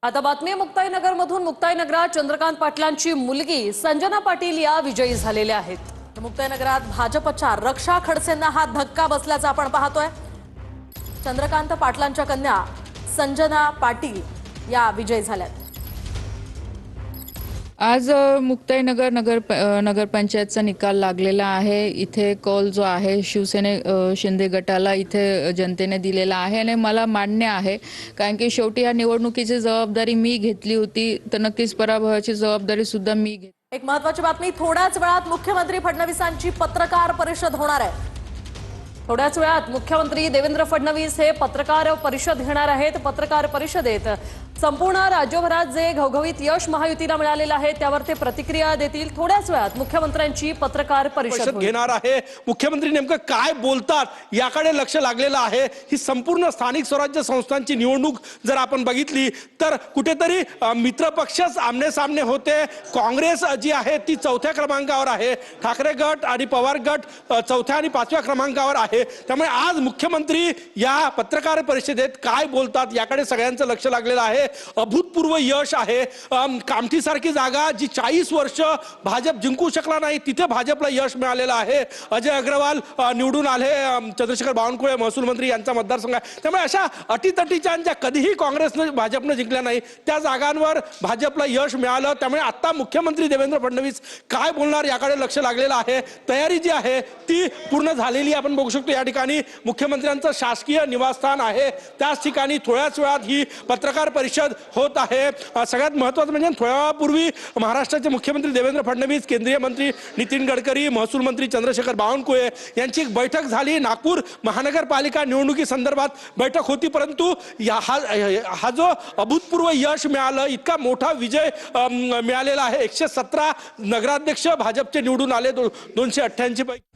आता बातमी मुक्ताईनगरमधून. मुक्ताईनगरात चंद्रकांत पाटलांची मुलगी संजना पाटील या विजयी झालेल्या आहेत. मुक्ताईनगरात भाजपच्या रक्षा खडसेंना हा धक्का बसल्याचा आपण पाहतोय. चंद्रकांत पाटलांच्या कन्या संजना पाटील या विजयी झाल्यात. आज मुक्ताईनगर नगरपंचायतचा निकाल लागलेला आहे. इथे कौल जो आहे शिंदे गटाला इथे जनतेने दिलेला आहे आणि मला मान्य आहे, कारण की शेवटी या निवडणुकीची जबाबदारी मी घेतली होती, तर नक्कीच पराभवाची जबाबदारी सुद्धा मी घेतली. एक महत्त्वाची बातमी. थोड्याच वेळात मुख्यमंत्री फडणवीसांची पत्रकार परिषद होणार आहे. थोड्याच वेळात मुख्यमंत्री देवेंद्र फडणवीस हे पत्रकार परिषद घेणार आहेत. पत्रकार परिषदेत संपूर्ण राज्यभरात जे घवघवीत यश महायुतीला मिळालेलं आहे त्यावर ते प्रतिक्रिया देतील. थोड्याच वेळात मुख्यमंत्र्यांची पत्रकार परिषद घेणार आहे. मुख्यमंत्री नेमकं काय बोलतात याकडे लक्ष लागलेलं आहे. ही संपूर्ण स्थानिक स्वराज्य संस्थांची निवडणूक जर आपण बघितली तर कुठेतरी मित्र पक्षच आमने सामने होते. काँग्रेस जी आहे ती 4थ्या क्रमांकावर आहे. ठाकरे गट आणि पवार गट 4थ्या आणि 5व्या क्रमांकावर आहे. त्यामुळे आज मुख्यमंत्री या पत्रकार परिषदेत काय बोलतात याकडे सगळ्यांचं लक्ष लागलेलं आहे. अभूतपूर्व यश आहे. कामठी सारखी जागा जी 40 वर्ष भाजप जिंकू शकला नाही तिथे भाजपला यश मिळालेलं आहे. अजय अग्रवाल निवडून आले. चंद्रशेखर बावनकुळे महसूल मंत्री यांचा मतदारसंघ आहे. त्यामुळे अशा अटीतटीच्या ज्या कधीही काँग्रेसनं भाजपनं जिंकल्या नाही त्या जागांवर भाजपला यश मिळालं. त्यामुळे आता मुख्यमंत्री देवेंद्र फडणवीस काय बोलणार याकडे लक्ष लागलेलं आहे. तयारी जी आहे ती पूर्ण झालेली आपण बघू शकतो. या ठिकाणी मुख्यमंत्र्यांचं शासकीय निवासस्थान आहे. त्याच ठिकाणी थोड्याच वेळात ही पत्रकार परिषद होत आहे. सगळ्यात महत्त्वाचं म्हणजे थोड्या वेळापूर्वी महाराष्ट्राचे मुख्यमंत्री देवेंद्र फडणवीस, केंद्रीय मंत्री नितीन गडकरी, महसूल मंत्री चंद्रशेखर बावनकुळे यांची एक बैठक झाली. नागपूर महानगरपालिका निवडणुकी संदर्भात बैठक होती. परंतु हा जो अभूतपूर्व यश मिळालं, इतका मोठा विजय मिळालेला आहे. 117 नगराध्यक्ष भाजपचे निवडून आले 288 पैकी.